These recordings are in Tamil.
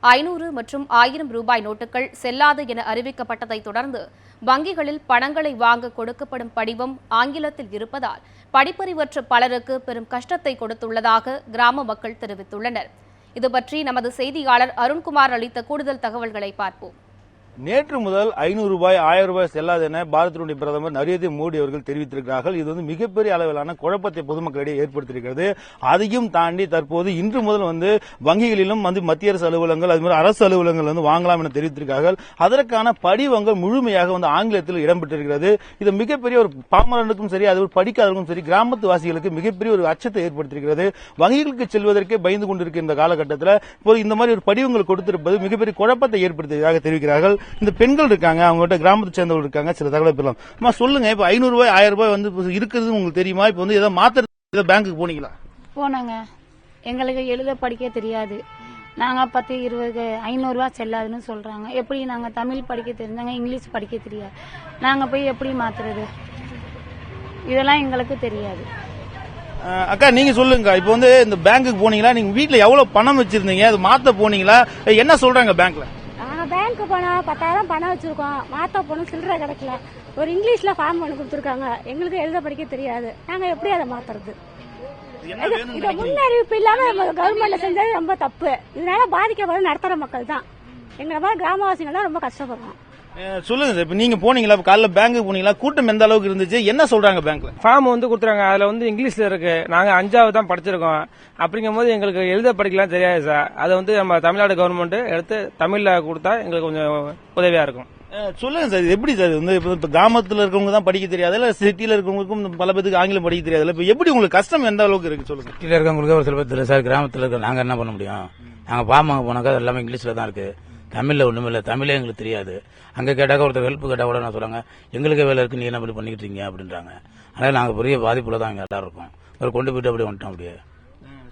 500 மற்றும் 1000 ரூபாய் நோட்டுகள் செல்லாது என அறிவிக்கப்பட்டதை தொடர்ந்து வங்கிகளில் பணங்களை வாங்க கொடுக்கப்படும் படிவம் ஆங்கிலத்தில் இருப்பதால் படிப்பறிவற்ற பலருக்கு பெரும் கஷ்டத்தை கொடுத்துள்ளதாக கிராம மக்கள் தெரிவித்துள்ளனர். இதுபற்றி நமது செய்தியாளர் அருண்குமார் அளித்த கூடுதல் தகவல்களை பார்ப்போம். நேற்று முதல் 500 ரூபாய் 1000 ரூபாய் செல்லாது என பாரதத்தினுடைய பிரதமர் நரேந்திர மோடி அவர்கள் தெரிவித்திருக்கிறார்கள். இது மிகப்பெரிய அளவிலான குழப்பத்தை பொதுமக்களிடையே ஏற்படுத்தியிருக்கிறது. அதையும் தாண்டி தற்போது இன்று முதல் வங்கிகளிலும் மத்திய அரசு அலுவலகங்கள் அதுமாதிரி அரசு அலுவலகங்கள் வாங்கலாம் என தெரிவித்திருக்கிறார்கள். அதற்கான படிவங்கள் முழுமையாக ஆங்கிலத்தில் இடம்பெற்றிருக்கிறது. இது மிகப்பெரிய ஒரு பாமரனுக்கும் சரி அது படிக்காதவர்களுக்கும் சரி கிராமத்து வாசிகளுக்கு மிகப்பெரிய ஒரு அச்சத்தை ஏற்படுத்தியிருக்கிறது. வங்கிகளுக்கு செல்வதற்கே பயந்து கொண்டிருக்கிற இந்த காலகட்டத்தில் இப்போது இந்த மாதிரி ஒரு படிவங்கள் கொடுத்திருப்பது மிகப்பெரிய குழப்பத்தை ஏற்படுத்தியதாக தெரிவிக்கிறார்கள். இந்த பெண்கள் இருக்காங்க, அவங்ககிட்ட கிராமத்தை சேர்ந்தவர்கள் இருக்காங்க, சில தகவலை பெறலாம். சொல்லுங்க, இப்ப 500 ரூபாய் 1000 ரூபாய் இருக்கிறது உங்களுக்கு தெரியுமா? இப்ப ஏதோ மாத்திர பேங்க்குக்கு போனீங்களா? போனாங்க. எங்களுக்கு எழுத படிக்க தெரியாது. நாங்க 10 20 500 ரூபாய் செல்லாதுன்னு சொல்றாங்க. எப்படி நாங்க தமிழ் படிக்க தெரிஞ்சாங்க, இங்கிலீஷ் படிக்க தெரியாது. நாங்க போய் எப்படி மாத்துறது? இதெல்லாம் எங்களுக்கு தெரியாது. அக்கா நீங்க சொல்லுங்க, இப்ப இந்த பேங்க்குக்கு போனீங்களா? நீங்க வீட்டுல எவ்வளவு பணம் வச்சிருந்தீங்க, அது மாத்த போனீங்களா? என்ன சொல்றாங்க பேங்க்ல? பேங்க் போனோம், 10,000 பணம் வச்சிருக்கோம், மாத்த போனோம், சில்லறை கிடைக்கல. ஒரு இங்கிலீஷ்ல ஃபார்ம் ஒன்று கொடுத்துருக்காங்க, எங்களுக்கு எழுத படிக்க தெரியாது. நாங்க எப்படி அதை மாத்துறது? இதை முன்னறிவிப்பு இல்லாம கவர்மெண்ட்ல செஞ்சது ரொம்ப தப்பு. இதனால பாதிக்கப்படும் நடுத்தர மக்கள் தான், எங்களை மாதிரி கிராமவாசிகள் தான் ரொம்ப கஷ்டப்படுறோம். சொல்லுங்க, இப்ப நீங்க போனீங்களா? காலைல பேங்க் போனீங்களா? கூட்டம் எந்த அளவுக்கு இருந்துச்சு? என்ன சொல்றாங்க பேங்க்ல? ஃபார்ம் கொடுத்துறாங்க, அதுல இங்கிலீஷ்ல இருக்கு. நாங்க 5வது தான் படிச்சிருக்கோம். அப்படிங்கும் போது எங்களுக்கு எழுத படிக்கலாம் தெரியாது சார். அதை நம்ம தமிழ்நாடு கவர்மெண்ட் எடுத்து தமிழ்ல கொடுத்தா எங்களுக்கு கொஞ்சம் உதவியா இருக்கும். சொல்லுங்க சார், எப்படி சார் இப்ப கிராமத்துல இருக்கவங்க தான் படிக்க தெரியாது, இல்ல சிட்டில இருக்கவங்களுக்கும் பல பேருக்கு ஆங்கிலம் படிக்க தெரியாது. இப்ப எப்படி உங்களுக்கு கஷ்டம் எந்த அளவுக்கு இருக்கு சொல்லுங்க. சிட்டில இருக்கவங்களுக்கு ஒரு சில பேர் தெரியல சார். கிராமத்துல இருக்க நாங்க என்ன பண்ண முடியும்? நாங்க ஃபார்ம் வாங்க போனாக்கா எல்லாமே இங்கிலீஷ்ல தான் இருக்கு, தமிழ்ல ஒண்ணுமே இல்ல. தமிழே எங்களுக்கு தெரியாது. அங்க கேட்டாக்க ஒருத்தர் ஹெல்ப் கேட்டா கூட நான் சொல்றாங்க, எங்களுக்கு வேலை இருக்கு, நீ என்ன பண்ணி பண்ணிக்கிட்டு இருக்கீங்க அப்படின்றாங்க. அதனால நாங்க பெரிய பாதிப்புல தான் எல்லாரும் இருக்கோம். ஒரு கொண்டு போயிட்டு அப்படியே வந்துட்டோம். அப்படியே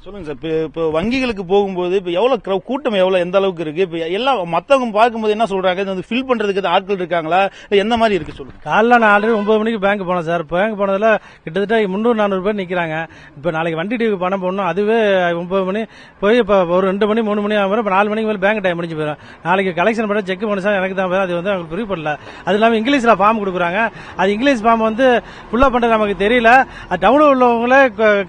சொல்லுங்க சார், இப்போ வங்கிகளுக்கு போகும்போது இப்ப எவ்வளவு கூட்டம் எந்த அளவுக்கு இருக்கு? இப்ப எல்லாம் மத்தவங்க பார்க்கும்போது என்ன சொல்றாங்க, ஃபில் பண்றதுக்கு ஆட்கள் இருக்காங்களா, எந்த மாதிரி இருக்கு சொல்லுங்க. காலைல நான் ஆல்ரெடி 9 மணிக்கு பேங்க் போனேன் சார். பேங்க் போனதுல கிட்டத்தட்ட 300-400 பேர் நிக்கிறாங்க. இப்ப நாளைக்கு வண்டி டிவி பணம் போடணும், அதுவே 9 மணி போய் இப்ப ஒரு 2 மணி 3 மணி ஆகும். இப்ப 4 மணிக்கு மேல பேங்க் டைம் முடிஞ்சு போயிடும். நாளைக்கு கலெக்ஷன் பண்ண செக் பண்ண சார் எனக்கு தான் அது அவங்களுக்கு புரிய பண்ணல. அது இல்லாம இங்கிலீஷ்ல ஃபார்ம் கொடுக்குறாங்க. அது இங்கிலீஷ் ஃபார்ம் ஃபுல்லா பண்றது நமக்கு தெரியல. டவுன்ல உள்ளவங்களே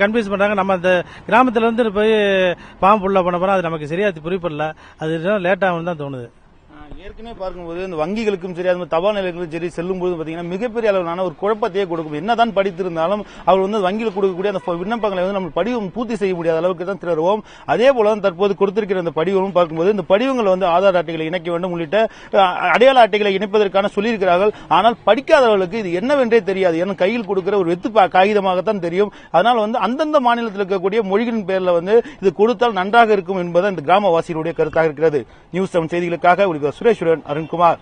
கன்ஃபியூஸ் பண்றாங்க. நம்ம அந்த கிராமத்துல போய் பாம்பு புள்ள பண்ண போறோம், அது நமக்கு சரியா புரியப்படல. அது லேட் ஆகும் தான் தோணுது. ஏற்கனவே பார்க்கும்போது இந்த வங்கிகளுக்கும் சரி அது தபால் நிலையங்களும் சரி செல்லும் போது பாத்தீங்கன்னா மிகப்பெரிய அளவிலான ஒரு குழப்பத்தையே கொடுக்கும். என்னதான் படித்திருந்தாலும் அவர் வங்கியில் கொடுக்கக்கூடிய அந்த விண்ணப்பங்களை நம்ம படிவம் பூர்த்தி செய்ய முடியாத அளவுக்கு தான் திருவோம். அதே போல தற்போது கொடுத்திருக்கிற இந்த படிவமும் பார்க்கும்போது இந்த படிவங்கள் ஆதார் அட்டைகளை இணைக்க வேண்டும் உள்ளிட்ட அடையாள அட்டைகளை இணைப்பதற்கான சொல்லியிருக்கிறார்கள். ஆனால் படிக்காதவர்களுக்கு இது என்னவென்றே தெரியாது. ஏன்னா கையில் கொடுக்கிற ஒரு வெத்து காகிதமாகத்தான் தெரியும். அதனால் அந்தந்த மாநிலத்தில் இருக்கக்கூடிய மொழிகளின் பேர்ல இது கொடுத்தால் நன்றாக இருக்கும் என்பது இந்த கிராமவாசிகளுடைய கருத்தாக இருக்கிறது. நியூஸ் 7 செய்திகளுக்காக சுரேஷுடன் அருண்குமார்.